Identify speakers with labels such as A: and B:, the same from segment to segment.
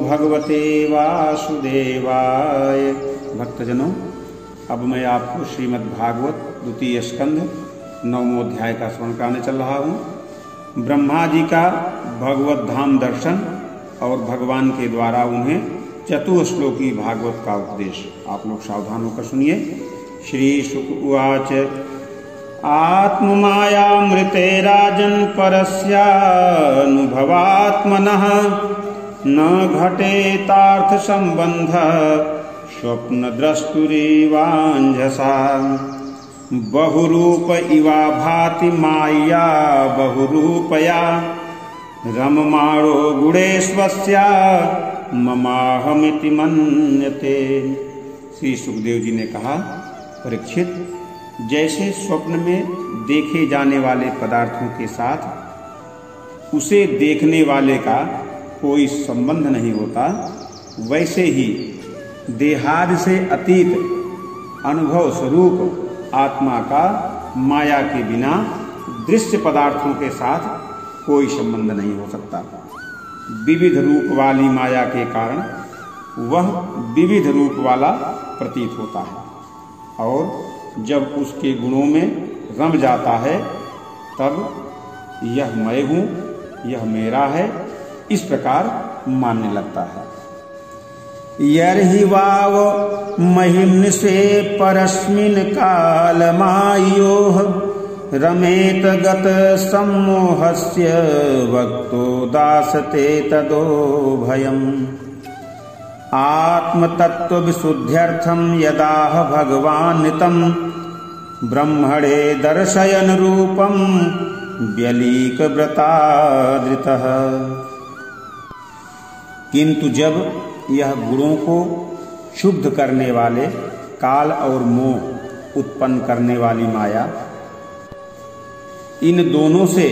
A: भगवते वासुदेवाय। भक्तजनों, अब मैं आपको श्रीमद् भागवत द्वितीय स्कंध 9वें अध्याय का स्मरण कराने चल रहा हूँ। ब्रह्मा जी का भगवत धाम दर्शन और भगवान के द्वारा उन्हें चतुश्लोकी भागवत का उपदेश। आप लोग सावधान होकर सुनिए। श्री शुक उवाच आत्ममायामृते राजन् परस्यानुभवात्मनः न घटेतार्थ सम्बन्धः स्वप्नद्रष्टुरिवाञ्जसा बहुरूप इवा भाति माया बहुरूपया रममाणो गुणेश्वस्या ममाहमिति मन्यते। श्री सुखदेव जी ने कहा, परीक्षित, जैसे स्वप्न में देखे जाने वाले पदार्थों के साथ उसे देखने वाले का कोई संबंध नहीं होता, वैसे ही देहादि से अतीत अनुभव स्वरूप आत्मा का माया के बिना दृश्य पदार्थों के साथ कोई संबंध नहीं हो सकता। विविध रूप वाली माया के कारण वह विविध रूप वाला प्रतीत होता है, और जब उसके गुणों में रम जाता है तब यह मैं हूँ, यह मेरा है, इस प्रकार मानने लगता है। यर्हि वाव महिम्नसे परस्मिन् कालमायोः रमेत गत सम्मोहस्य वक्तो दासते तदो भयम्। आत्मतत्त्वविशुद्ध्यर्थं यदाह भगवान् नितं ब्रह्मणे दर्शयन् रूपं व्यलीकव्रतादृतः। किंतु जब यह गुणों को शुद्ध करने वाले काल और मोह उत्पन्न करने वाली माया इन दोनों से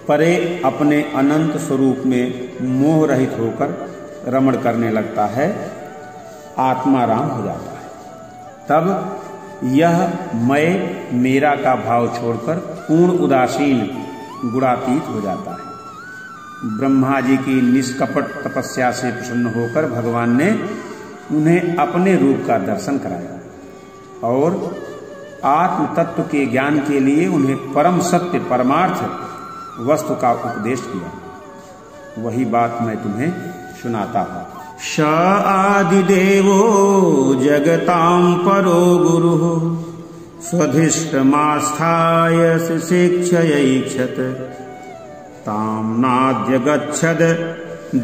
A: परे अपने अनंत स्वरूप में मोह रहित होकर रमण करने लगता है, आत्मा राम हो जाता है। तब यह मैं मेरा का भाव छोड़कर पूर्ण उदासीन गुणातीत हो जाता है। ब्रह्मा जी की निष्कपट तपस्या से प्रसन्न होकर भगवान ने उन्हें अपने रूप का दर्शन कराया और आत्म तत्व के ज्ञान के लिए उन्हें परम सत्य परमार्थ वस्तु का उपदेश किया। वही बात मैं तुम्हें सुनाता हूँ। स आदिदेवो जगतां परो गुरुः स्वधिष्ठमास्थाय शिक्षयैक्षत तां नाद्यगच्छद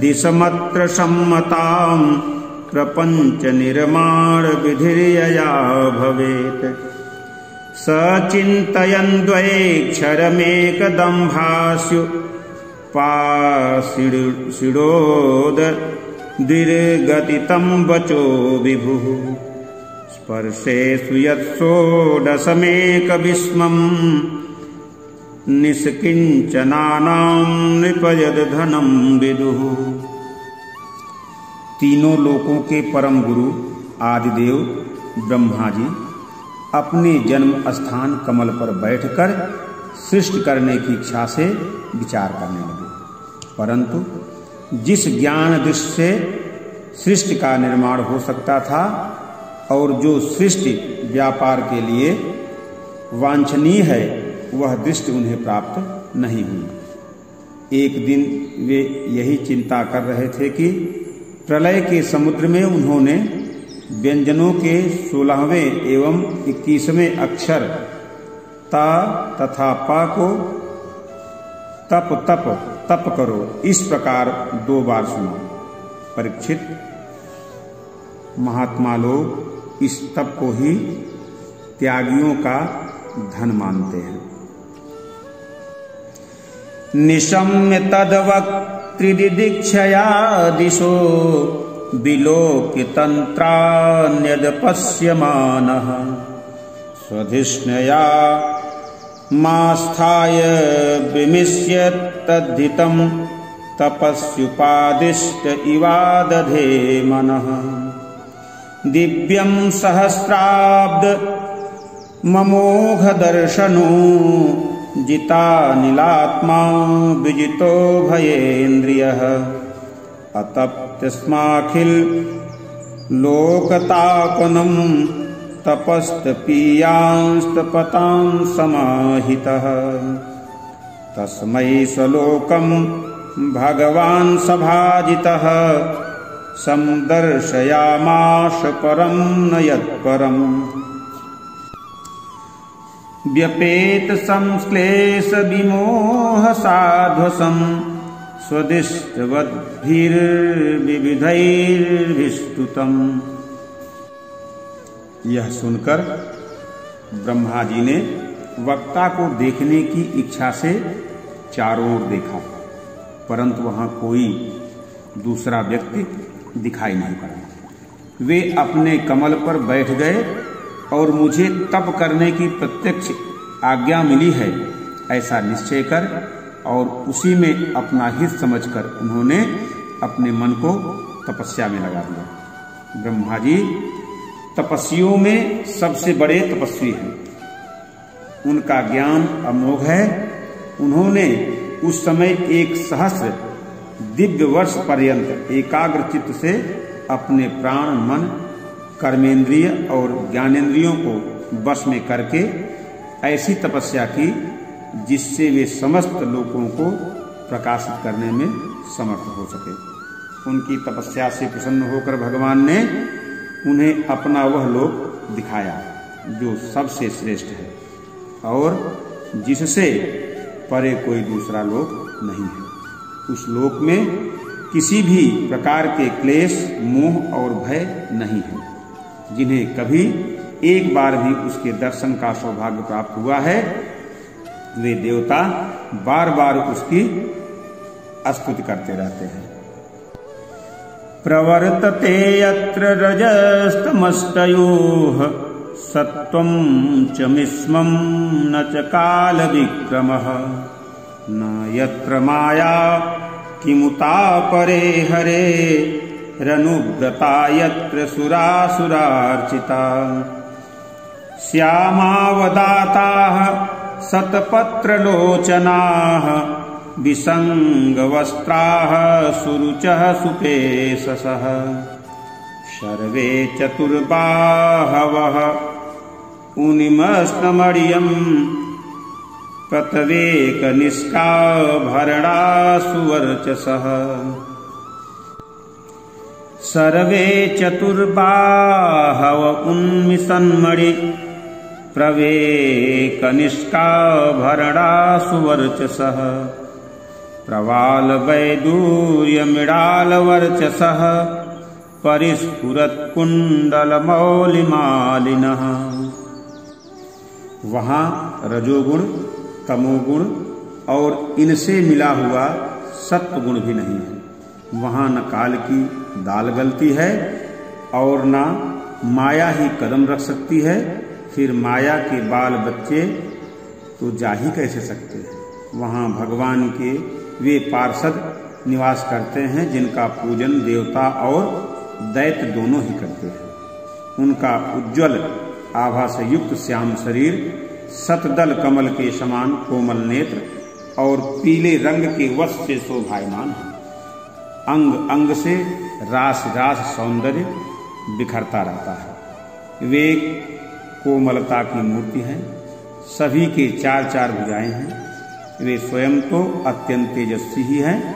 A: दिशमत्र सम्मतां प्रपञ्च निर्माण विधिर्यया भवेत्। स चिन्तयन्द्वैक्षरमेकदम्भास्यु पाशिडोद दीर्घतितं वचो विभुः स्पर्शेषु यत्षोडशमेकविस्मं निष्किञ्चनानां नृपयद धनं विदुः। तीनों लोकों के परम गुरु आदिदेव ब्रह्मा जी अपने जन्म स्थान कमल पर बैठकर सृष्टि करने की इच्छा से विचार करने लगे, परंतु जिस ज्ञान दृष्टि से सृष्टि का निर्माण हो सकता था और जो सृष्टि व्यापार के लिए वांछनीय है, वह दृष्टि उन्हें प्राप्त नहीं हुई। एक दिन वे यही चिंता कर रहे थे कि प्रलय के समुद्र में उन्होंने व्यंजनों के 16वें एवं 21वें अक्षर ता तथा पा को तप तप तप करो इस प्रकार 2 बार सुना। परीक्षित, महात्मा लोग इस तप को ही त्यागियों का धन मानते हैं। निशम्य तद्वक्त्रिदिदीक्षया दिशो विलोक्य तंत्रान्यद पश्यमानः स्वधिष्णया मास्थाय विमिष्य तद्धितं तपस्युपादिष्ट इवादधे मनः। दिव्यं सहस्राब्द ममोघ दर्शनो जितानिलात्मा विजितो भयेन्द्रियः अतप्तस्माखिल लोकतापनं तपस्तपीयांस्तपतां समाहितः तस्मै स्वलोकं भगवान् सभाजितः समदर्शयामास परं न यत्परम् व्यपेत संश्लेष विमोह साध्वसं स्वदिष्टवद्भिर्विविधैर्विस्तुतम्। यह सुनकर ब्रह्मा जी ने वक्ता को देखने की इच्छा से चारों ओर देखा, परंतु वहां कोई दूसरा व्यक्ति दिखाई नहीं पड़ा। वे अपने कमल पर बैठ गए और मुझे तप करने की प्रत्यक्ष आज्ञा मिली है ऐसा निश्चय कर और उसी में अपना हित समझकर उन्होंने अपने मन को तपस्या में लगा दिया। ब्रह्मा जी तपस्वियों में सबसे बड़े तपस्वी हैं। उनका ज्ञान अमोघ है। उन्होंने उस समय 1 सहस्र दिव्य वर्ष पर्यंत एकाग्र चित्त से अपने प्राण, मन, कर्मेंद्रिय और ज्ञानेंद्रियों को वश में करके ऐसी तपस्या की जिससे वे समस्त लोकों को प्रकाशित करने में समर्थ हो सके। उनकी तपस्या से प्रसन्न होकर भगवान ने उन्हें अपना वह लोक दिखाया जो सबसे श्रेष्ठ है और जिससे परे कोई दूसरा लोक नहीं है। उस लोक में किसी भी प्रकार के क्लेश, मोह और भय नहीं है। जिन्हें कभी एक बार भी उसके दर्शन का सौभाग्य प्राप्त हुआ है वे देवता बार बार उसकी स्तुति करते रहते हैं। प्रवर्तते यत्र रजस्तमस्तयोः सत्वं च मिश्मं न च काल विक्रमः न यत्र माया किमुता परे हरे रनुव्रता यत्र सुरासुरार्चिता श्यामावदाताः शतपत्रलोचनाः विसङ्गवस्त्राः सुरुचः सुपेशसः सर्वे चतुर्बाहवः उनिमस्तमर्यम् प्रतवेकनिष्काभरणा सुवर्चसः सर्वे चतुर्बाहव उन्मिषन्मणि प्रवेकनिष्काभरणा सुवर्चसः प्रवालवैदूर्यमृडालवर्चसः परिस्फुरत्कुण्डलमौलिमालिनः। वहाँ रजोगुण, तमोगुण और इनसे मिला हुआ सत्वगुण भी नहीं है। वहाँ न काल की दाल गलती है और न माया ही कदम रख सकती है। फिर माया के बाल बच्चे तो जा ही कैसे सकते हैं। वहाँ भगवान के वे पार्षद निवास करते हैं जिनका पूजन देवता और दैत्य दोनों ही करते हैं। उनका उज्ज्वल आभा से युक्त श्याम शरीर, शतदल कमल के समान कोमल नेत्र और पीले रंग के वस्त्र से शोभायमान है। अंग अंग से रास रास सौंदर्य बिखरता रहता है। वे कोमलता की मूर्ति हैं। सभी के 4-4 भुजाएं हैं। वे स्वयं तो अत्यंत तेजस्वी ही हैं।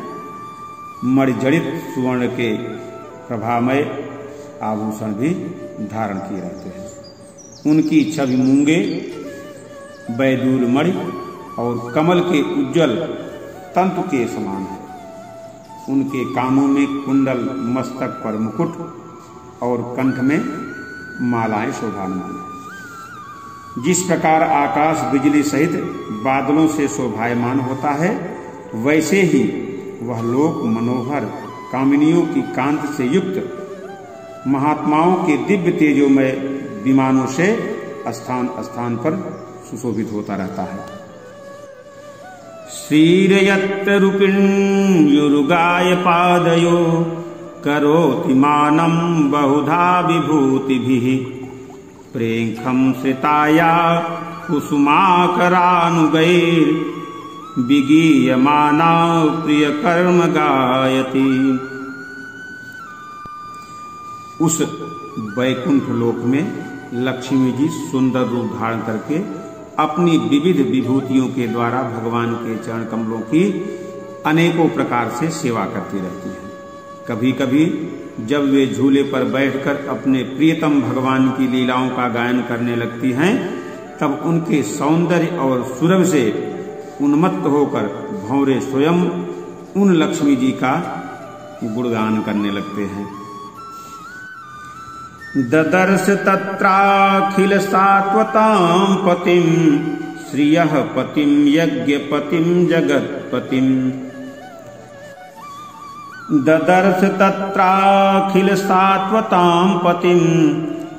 A: मणिजड़ित सुवर्ण के प्रभामय आभूषण भी धारण किए रहते हैं। उनकी छवि मूंगे, बैदूर मणि और कमल के उज्जवल तंतु के समान है। उनके कानों में कुंडल, मस्तक पर मुकुट और कंठ में मालाएं शोभायमान हैं। जिस प्रकार आकाश बिजली सहित बादलों से शोभायमान होता है वैसे ही वह लोक मनोहर कामिनियों की कांति से युक्त महात्माओं के दिव्य तेजोमय विमानों से स्थान स्थान पर सुशोभित होता रहता है। श्रीरयत्तरूपिण्युरुगाय पादयो करोति मानं बहुधा विभूतिभिः प्रेंखं श्रिताया कुसुमाकरानुगैर्विगीयमाना प्रियकर्म गायति उस वैकुंठ लोक में लक्ष्मी जी सुंदर रूप धारण करके अपनी विविध विभूतियों के द्वारा भगवान के चरण कमलों की अनेकों प्रकार से सेवा करती रहती हैं। कभी कभी जब वे झूले पर बैठकर अपने प्रियतम भगवान की लीलाओं का गायन करने लगती हैं, तब उनके सौंदर्य और सुरभ से उन्मत्त होकर भंवरे स्वयं उन लक्ष्मी जी का गुणगान करने लगते हैं। ददर्श तत्राखिल सात्वतां पतिं श्रियः पतिं यज्ञपतिं जगत्पतिं। ददर्श तत्राखिल सात्वतां पतिं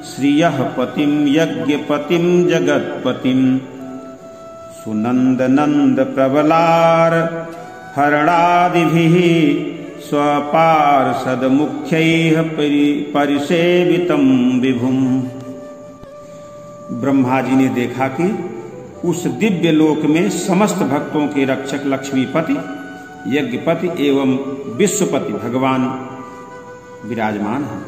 A: श्रियः पतिं यज्ञपतिं जगत्पतिं। सुनंद नंद प्रबलार हरणादिभिः स्वपार्षद मुख्यैः परिसेवितं विभुम। ब्रह्मा जी ने देखा कि उस दिव्य लोक में समस्त भक्तों के रक्षक लक्ष्मीपति, यज्ञपति एवं विश्वपति भगवान विराजमान हैं।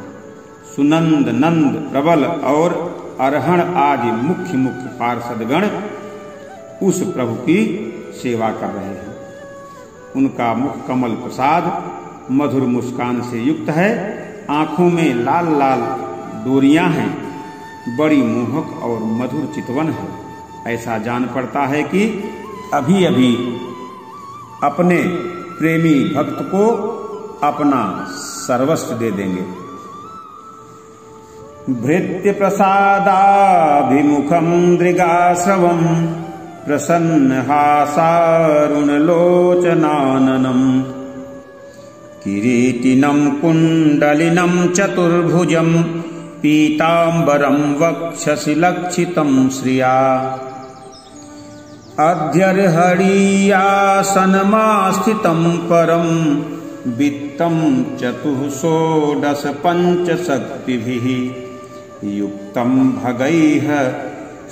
A: सुनंद नंद प्रबल और अरहण आदि मुख्य मुख्य पार्षदगण उस प्रभु की सेवा कर रहे हैं। उनका मुख कमल प्रसाद मधुर मुस्कान से युक्त है, आंखों में लाल लाल डोरियां हैं, बड़ी मोहक और मधुर चितवन है। ऐसा जान पड़ता है कि अभी अभी अपने प्रेमी भक्त को अपना सर्वस्व दे देंगे। भृत्य प्रसादाभिमुखं दृगाश्रवं प्रसन्न हासारुणलोचनाननं। किरीटिनं कुण्डलिनं चतुर्भुजं पीताम्बरं वक्षसि लक्षितं श्रिया। अध्यर्हणीयासनमास्थितं परं वित्तं चतुःषोडश पञ्चशक्तिभिः युक्तं भगैः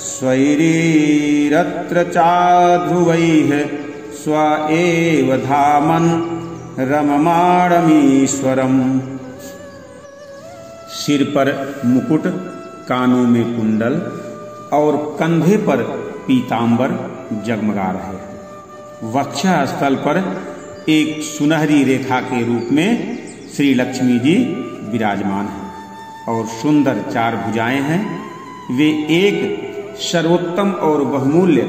A: स्वैरीरत्र चाध्रुवैः स्व एव धामन् रममाणमीश्वरम्। सिर पर मुकुट, कानों में कुंडल और कंधे पर पीतांबर जगमगा रहे हैं। वक्षस्थल पर एक सुनहरी रेखा के रूप में श्री लक्ष्मी जी विराजमान हैं और सुंदर चार भुजाएं हैं। वे एक सर्वोत्तम और बहुमूल्य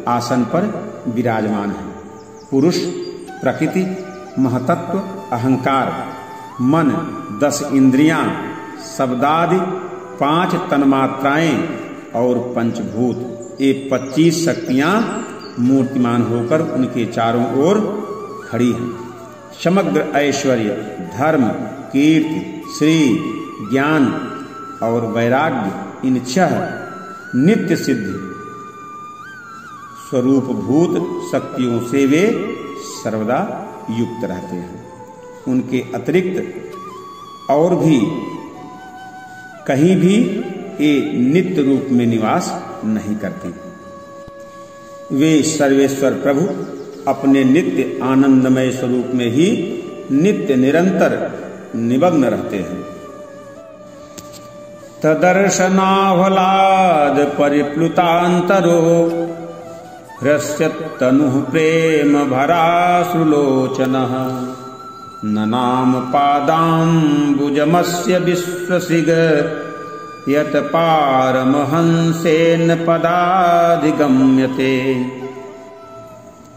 A: आसन पर विराजमान हैं। पुरुष, प्रकृति, महतत्व, अहंकार, मन, 10 इंद्रियां, शब्दादि 5 तन्मात्राएं और पंचभूत, ये 25 शक्तियां मूर्तिमान होकर उनके चारों ओर खड़ी हैं। समग्र ऐश्वर्य, धर्म, कीर्ति, श्री, ज्ञान और वैराग्य, इन 6 नित्य सिद्ध स्वरूपभूत शक्तियों से वे सर्वदा युक्त रहते हैं। उनके अतिरिक्त और भी कहीं भी ये नित्य रूप में निवास नहीं करते। वे सर्वेश्वर प्रभु अपने नित्य आनंदमय स्वरूप में ही नित्य निरंतर निमग्न रहते हैं। तदर्शनाह्लाद परिप्लुतांतरो हृष्यत्तनुः प्रेम भरासुलोचनः। ननाम पादाम्बुजमस्य विश्वसिग यत् पारमहंसेन पदाधिगम्यते।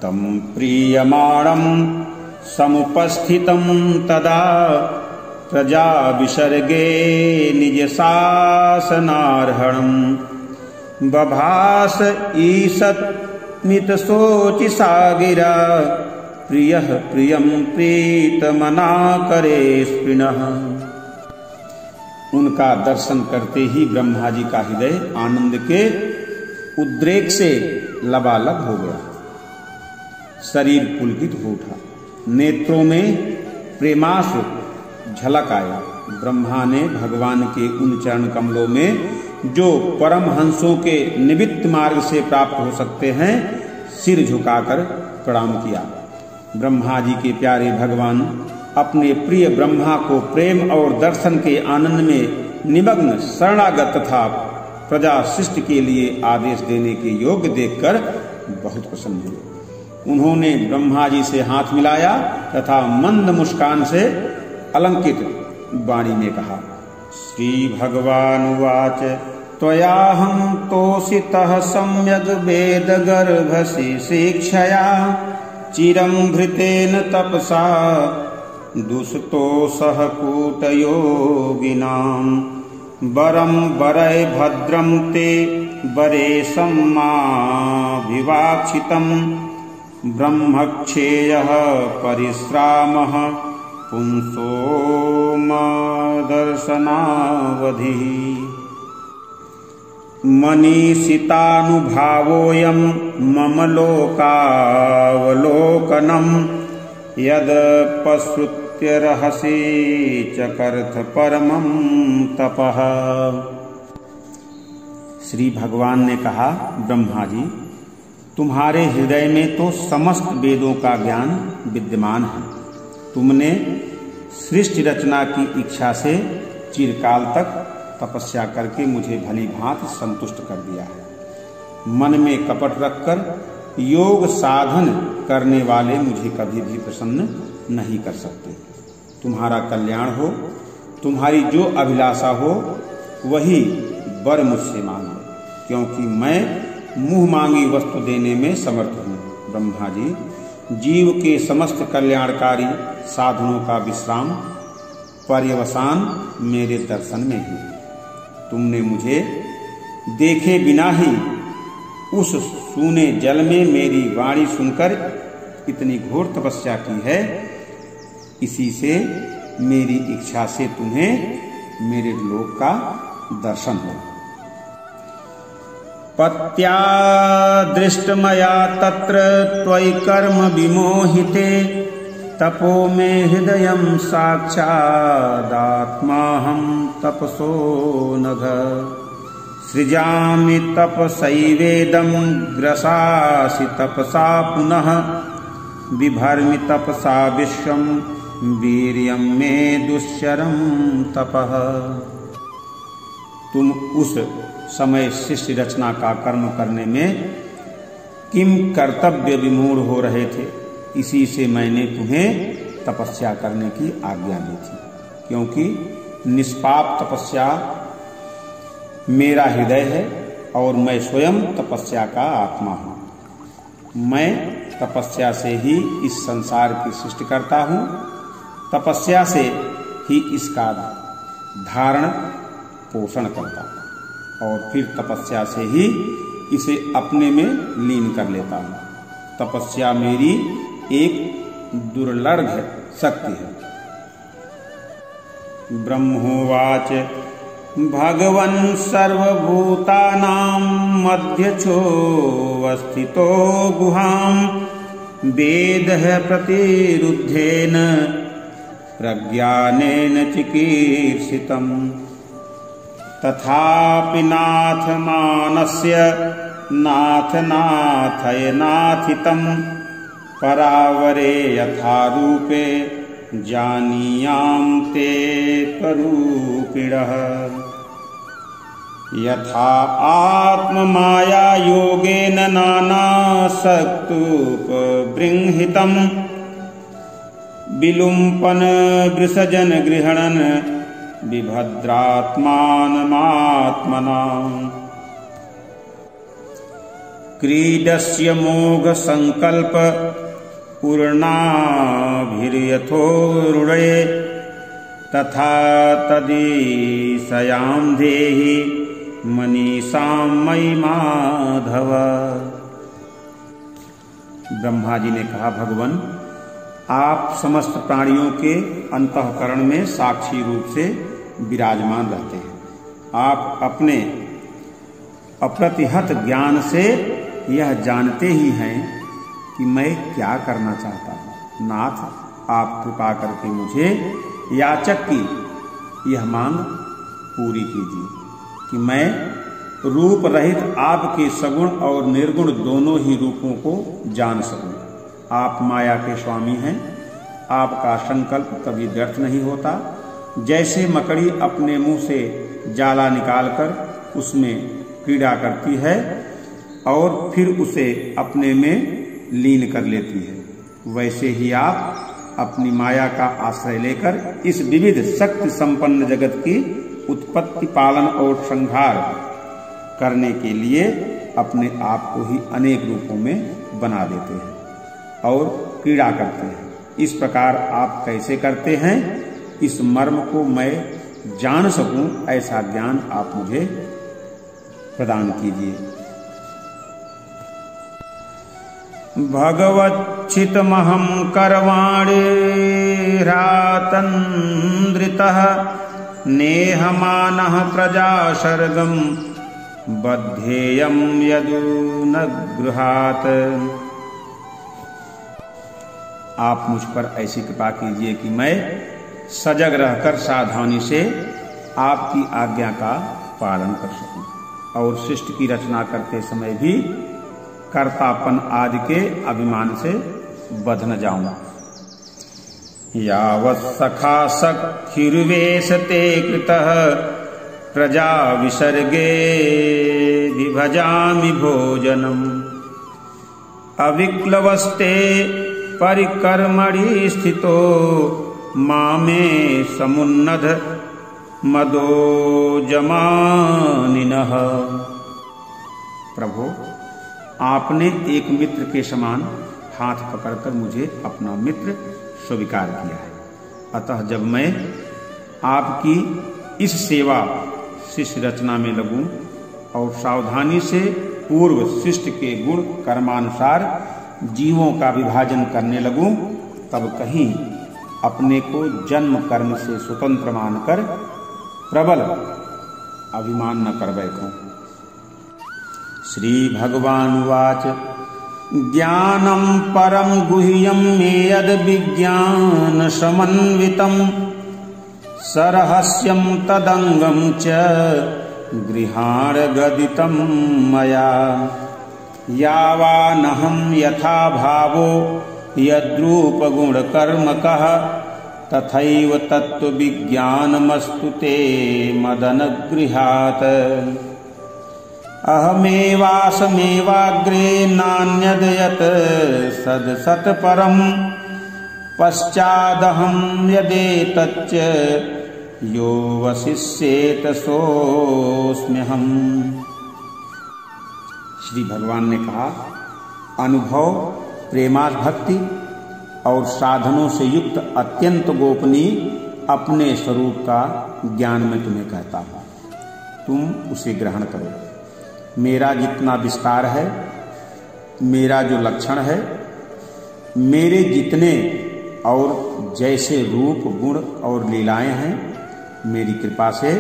A: तं प्रीयमाणं समुपस्थितं तदा प्रजा विसर्गे निजशासनार्हणं। बभास ईषत्मितशोचिषा गिरा प्रियः प्रियं प्रीतमना करे स्पृणः। उनका दर्शन करते ही ब्रह्मा जी का हृदय आनंद के उद्रेक से लबालब हो गया, शरीर पुलकित हो उठा, नेत्रों में प्रेमाश्रु झलक आया। ब्रह्मा ने भगवान के उन चरण कमलों में जो परम हंसों के निमित्त मार्ग से प्राप्त हो सकते हैं, सिर झुकाकर प्रणाम किया। ब्रह्मा जी के प्यारे भगवान अपने प्रिय ब्रह्मा को प्रेम और दर्शन के आनंद में निमग्न शरणागत तथा प्रजा सृष्टि के लिए आदेश देने के योग्य देखकर बहुत प्रसन्न हुए। उन्होंने ब्रह्मा जी से हाथ मिलाया तथा मंद मुस्कान से अलंकित वाणी में कहा, श्री भगवानुवाच त्वयाहं तोषितः सम्यग् वेदगर्भसि शिक्षया चिरं भृतेन तपसा दुष्टोषः कूटयोगिनां वरं वरै भद्रं ते वरेशं माभिवाक्षितं ब्रह्मक्षेयः परिश्रामः पुंसो दर्शनावधिः मनीषितानुभावोऽयं मम लोकावलोकनं यदपश्रुत्यर्हसि चकर्थ परमं तपः। श्री भगवान ने कहा, ब्रह्मा जी, तुम्हारे हृदय में तो समस्त वेदों का ज्ञान विद्यमान है। तुमने सृष्टि रचना की इच्छा से चिरकाल तक तपस्या करके मुझे भली भांति संतुष्ट कर दिया है। मन में कपट रखकर योग साधन करने वाले मुझे कभी भी प्रसन्न नहीं कर सकते। तुम्हारा कल्याण हो, तुम्हारी जो अभिलाषा हो वही वर मुझसे मांगो, क्योंकि मैं मुंह मांगी वस्तु देने में समर्थ हूँ। ब्रह्मा जी, जीव के समस्त कल्याणकारी साधनों का विश्राम पर्यवसान मेरे दर्शन में ही। तुमने मुझे देखे बिना ही उस सूने जल में मेरी वाणी सुनकर इतनी घोर तपस्या की है। इसी से मेरी इच्छा से तुम्हें मेरे लोक का दर्शन हो। पत्या दृष्टमया तत्र त्वयि कर्म विमोहिते तपो मे हृदयं साक्षादात्माहं तपसो नघ सृजामि तपसैवेदं ग्रसासि तपसा पुनः बिभर्मि तपसा विश्वं वीर्यं मे दुश्चरं तपः। तुम उस समय सृष्टि रचना का कर्म करने में किम कर्तव्य विमूढ़ हो रहे थे, इसी से मैंने तुम्हें तपस्या करने की आज्ञा दी थी, क्योंकि निष्पाप तपस्या मेरा हृदय है और मैं स्वयं तपस्या का आत्मा हूँ। मैं तपस्या से ही इस संसार की सृष्टि करता हूँ, तपस्या से ही इसका धारण पोषण करता हूँ और फिर तपस्या से ही इसे अपने में लीन कर लेता हूँ। तपस्या मेरी एक दुर्लभ शक्ति है। ब्रह्मोवाच भगवन् सर्वभूतानां मध्यच्छोऽवस्थितो गुहां वेदः प्रतिरुद्धेन प्रज्ञानेन चिकीर्षितम् तथापि नाथमानस्य नाथनाथयनाथितं परावरे यथा रूपे जानीयां ते स्वरूपिणः यथा आत्ममाया योगेन नानाशक्तुपबृंहितं विलुम्पन वृषजन गृहणन विभद्रात्मानमात्मना क्रीडस्य मोघ संकल्प पूर्णाभिर्यथोरुणे तथा तदीशयां देहि मनीषां मयि माधव। ब्रह्मा जी ने कहा, भगवान, आप समस्त प्राणियों के अंतःकरण में साक्षी रूप से विराजमान रहते हैं। आप अपने अप्रतिहत ज्ञान से यह जानते ही हैं कि मैं क्या करना चाहता हूँ। नाथ, आप कृपा करके मुझे याचक की यह मांग पूरी कीजिए कि मैं रूप रहित आपके सगुण और निर्गुण दोनों ही रूपों को जान सकूं। आप माया के स्वामी हैं, आपका संकल्प कभी व्यर्थ नहीं होता। जैसे मकड़ी अपने मुंह से जाला निकालकर उसमें क्रीड़ा करती है और फिर उसे अपने में लीन कर लेती है, वैसे ही आप अपनी माया का आश्रय लेकर इस विविध शक्ति संपन्न जगत की उत्पत्ति, पालन और संहार करने के लिए अपने आप को ही अनेक रूपों में बना देते हैं और क्रीड़ा करते हैं। इस प्रकार आप कैसे करते हैं, इस मर्म को मैं जान सकूं, ऐसा ज्ञान आप मुझे प्रदान कीजिए। भगवच्चितमहं करवाणि रातन्द्रितः नेहमानः प्रजासर्गं बद्धेयं यदुनगृहात्। आप मुझ पर ऐसी कृपा कीजिए कि मैं सजग रहकर सावधानी से आपकी आज्ञा का पालन कर सकूं और सृष्टि की रचना करते समय भी कर्तापन आदि के अभिमान से बध न जाऊं। यावत् सखा सखिर्वेशते कृतः प्रजा विसर्गे विभजामि भोजनम् अविक्लवस्ते परिकर्मणि स्थितो मामे समुन्नध मदो जमानिनः। प्रभु, आपने एक मित्र के समान हाथ पकड़कर मुझे अपना मित्र स्वीकार किया है, अतः जब मैं आपकी इस सेवा शिष्य रचना में लगूं और सावधानी से पूर्व शिष्ट के गुण कर्मानुसार जीवों का विभाजन करने लगूं, तब कहीं अपने को जन्म कर्म से स्वतंत्र मानकर प्रबल अभिमान न कर बैठूं। श्री भगवान वाच ज्ञानं परम गुह्यं मे यद विज्ञान समन्वितं सरहस्यं तदंगं च गृहाण गदितं मया यावानहं यथा भावो यद्रूप गुण कर्मकः तथैव तत्व विज्ञानमस्तु ते मदनगृहात् अहमेवासमेवाग्रे नान्यद् यत् सदसत् परं पश्चादहं यदेतच्च यो वसिष्येत सोऽस्म्यहम्। श्री भगवान ने कहा, अनुभव, प्रेमाभक्ति और साधनों से युक्त अत्यंत गोपनीय अपने स्वरूप का ज्ञान मैं तुम्हें कहता हूँ, तुम उसे ग्रहण करो। मेरा जितना विस्तार है, मेरा जो लक्षण है, मेरे जितने और जैसे रूप गुण और लीलाएं हैं, मेरी कृपा से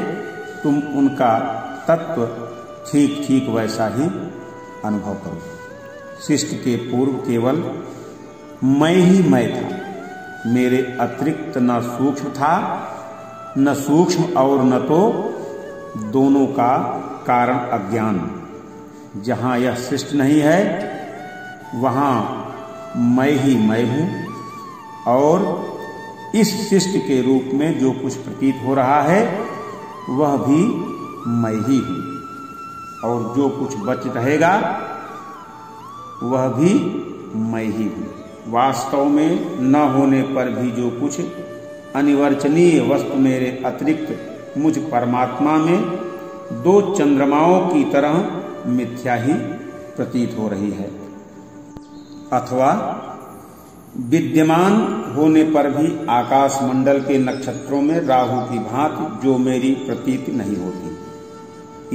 A: तुम उनका तत्व ठीक ठीक वैसा ही अनुभव करो। सृष्टि के पूर्व केवल मैं ही मैं था, मेरे अतिरिक्त न सूक्ष्म था, न सूक्ष्म और न तो दोनों का कारण अज्ञान। जहाँ यह सृष्टि नहीं है वहाँ मैं ही मैं हूँ, और इस सृष्टि के रूप में जो कुछ प्रतीत हो रहा है वह भी मैं ही हूँ, और जो कुछ बच रहेगा वह भी मैं ही हूँ। वास्तव में न होने पर भी जो कुछ अनिवर्चनीय वस्तु मेरे अतिरिक्त मुझ परमात्मा में दो चंद्रमाओं की तरह मिथ्या ही प्रतीत हो रही है, अथवा विद्यमान होने पर भी आकाश मंडल के नक्षत्रों में राहु की भांति जो मेरी प्रतीति नहीं होती।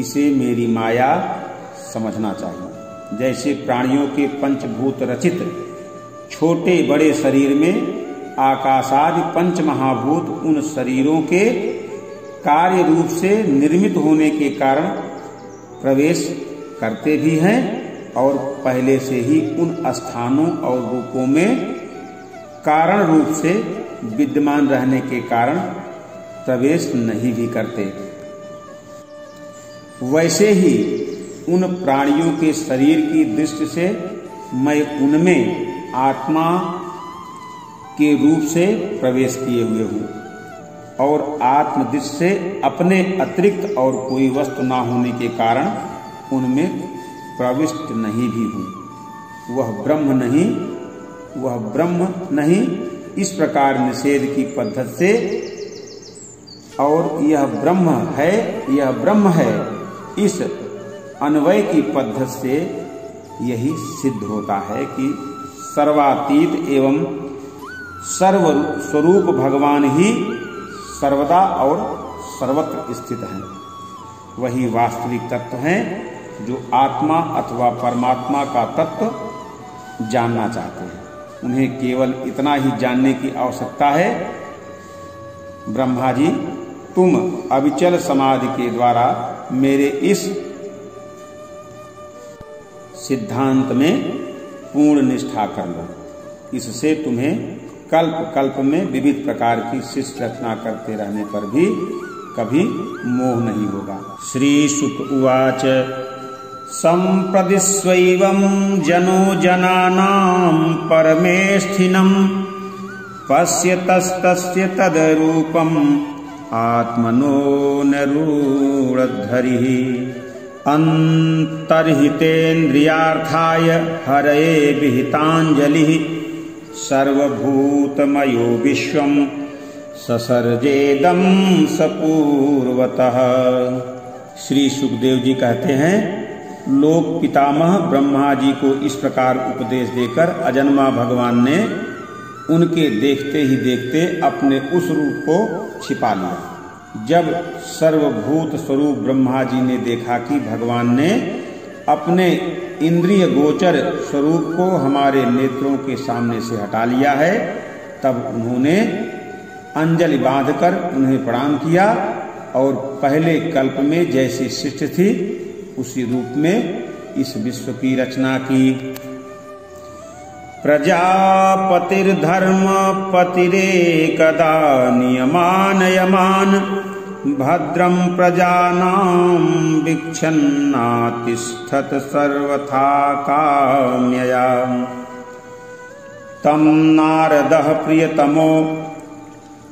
A: इसे मेरी माया समझना चाहिए। जैसे प्राणियों के पंचभूत रचित छोटे बड़े शरीर में आकाशादि पंच महाभूत उन शरीरों के कार्य रूप से निर्मित होने के कारण प्रवेश करते भी हैं, और पहले से ही उन स्थानों और रूपों में कारण रूप से विद्यमान रहने के कारण प्रवेश नहीं भी करते। वैसे ही उन प्राणियों के शरीर की दृष्टि से मैं उनमें आत्मा के रूप से प्रवेश किए हुए हूँ और आत्मदृष्टि से अपने अतिरिक्त और कोई वस्तु ना होने के कारण उनमें प्रविष्ट नहीं भी हूँ। वह ब्रह्म नहीं इस प्रकार निषेध की पद्धति से और यह ब्रह्म है इस अन्वय की पद्धति से यही सिद्ध होता है कि सर्वातीत एवं सर्वस्वरूप भगवान ही सर्वदा और सर्वत्र स्थित हैं। वही वास्तविक तत्व हैं जो आत्मा अथवा परमात्मा का तत्व जानना चाहते हैं। उन्हें केवल इतना ही जानने की आवश्यकता है, ब्रह्मा जी तुम अविचल समाधि के द्वारा मेरे इस सिद्धांत में पूर्ण निष्ठा कर लो। इससे तुम्हें कल्प कल्प में विविध प्रकार की शिष्य रचना करते रहने पर भी कभी मोह नहीं होगा। श्री शुक उवाच संप्रदिस्वैवं जनो जनानां परमेष्ठिनं पश्यतस्तस्य तद्रूपम् आत्मनो नरूढधरिः अंतर्हितेन्द्रियार्थाय हरये विहिताञ्जलिः सर्वभूतमयो विश्वं ससर्जेदं सपूर्वतः। श्री सुखदेव जी कहते हैं, लोक पितामह ब्रह्मा जी को इस प्रकार उपदेश देकर अजन्मा भगवान ने उनके देखते ही देखते अपने उस रूप को छिपा लिया। जब सर्वभूत स्वरूप ब्रह्मा जी ने देखा कि भगवान ने अपने इंद्रिय गोचर स्वरूप को हमारे नेत्रों के सामने से हटा लिया है, तब उन्होंने अंजलि बांधकर उन्हें प्रणाम किया और पहले कल्प में जैसी सृष्टि थी उसी रूप में इस विश्व की रचना की। प्रजापतिर्धर्मपतिरेकदा नियमानयमान भद्रं प्रजानां वीक्षन्नातिष्ठत् सर्वथा काम्यया। तं नारदः प्रियतमो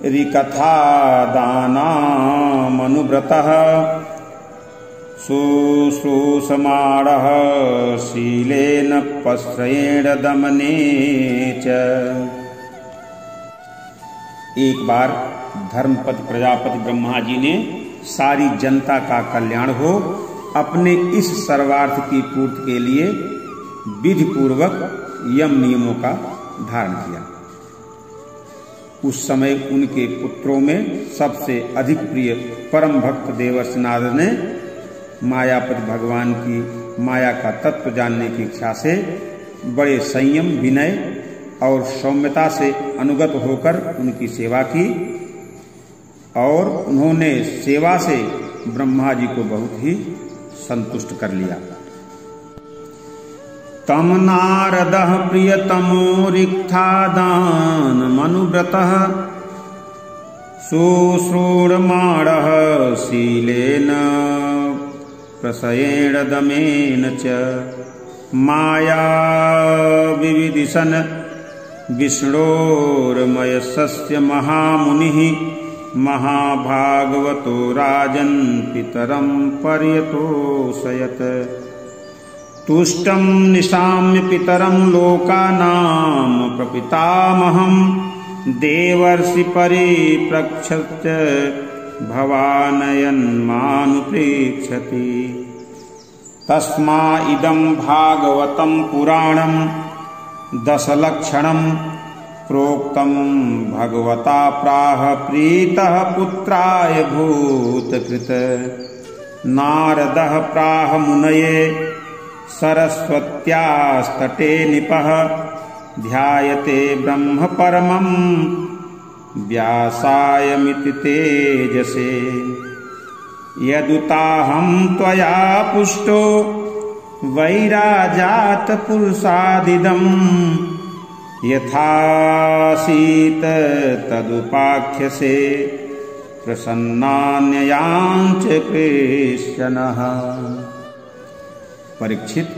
A: रिकथादानामनुव्रतः शुश्रूषमाणः शीलेन पश्रेण दमने च। एक बार धर्मपति प्रजापति ब्रह्मा जी ने सारी जनता का कल्याण हो अपने इस सर्वार्थ की पूर्ति के लिए विधि पूर्वक यम नियमों का धारण किया। उस समय उनके पुत्रों में सबसे अधिक प्रिय परम भक्त देवर्षि नारद ने मायापति भगवान की माया का तत्व जानने की इच्छा से बड़े संयम, विनय और सौम्यता से अनुगत होकर उनकी सेवा की और उन्होंने सेवा से ब्रह्मा जी को बहुत ही संतुष्ट कर लिया। तम नारदः प्रियतमो रिक्थादानमनुव्रतः शुश्रूषमाणः शीलेन प्रसयेण दमेन च। माया विविदिशन् विष्णोर्मयस्य महामुनिः महाभागवतो राजन् पितरं पर्यतोषयत्। तुष्टं निशाम्य पितरं लोकानां प्रपितामहं देवर्षि परिप्रक्षत भवानयन्मानुप्रेक्षति। तस्मा इदं भागवतं पुराणं दशलक्षणं प्रोक्तं भगवता प्राह प्रीतः पुत्राय भूतकृत। नारदः प्राह मुनये सरस्वत्यास्तटे निपः ध्यायते ब्रह्म परमं व्यासायमिति तेजसे। यदुताहं त्वया पुष्टो वैराजात पुरुषादिदं यथासीत तदुपाख्यसे प्रसन्नान्ययांच कृष्णः। परीक्षित,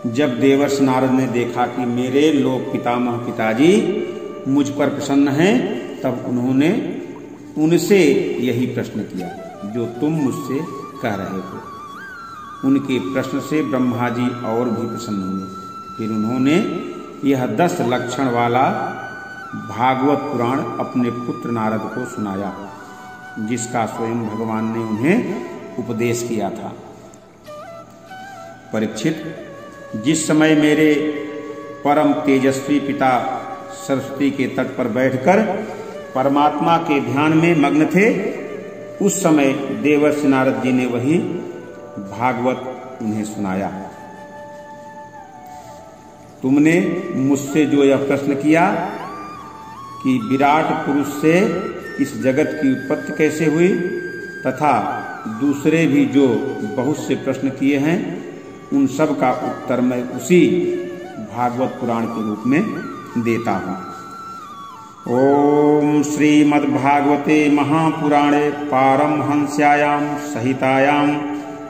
A: जब देवर्षि नारद ने देखा कि मेरे लोक पितामह पिताजी मुझ पर प्रसन्न हैं, तब उन्होंने उनसे यही प्रश्न किया जो तुम मुझसे कह रहे हो। उनके प्रश्न से ब्रह्मा जी और भी प्रसन्न हुए। फिर उन्होंने यह 10 लक्षण वाला भागवत पुराण अपने पुत्र नारद को सुनाया, जिसका स्वयं भगवान ने उन्हें उपदेश किया था। परीक्षित, जिस समय मेरे परम तेजस्वी पिता सरस्वती के तट पर बैठकर परमात्मा के ध्यान में मग्न थे, उस समय देवर्षि नारद जी ने वही भागवत उन्हें सुनाया। तुमने मुझसे जो यह प्रश्न किया कि विराट पुरुष से इस जगत की उत्पत्ति कैसे हुई, तथा दूसरे भी जो बहुत से प्रश्न किए हैं, उन सब का उत्तर मैं उसी भागवत पुराण के रूप में देता हूँ। ओम श्रीमद्भागवते महापुराणे पारमहंस्यायां सहितायां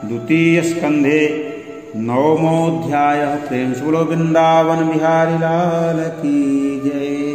A: द्वितीय स्कंधे 9वां अध्याय। प्रेम से बोलो वृंदावन बिहारी लाल की जय।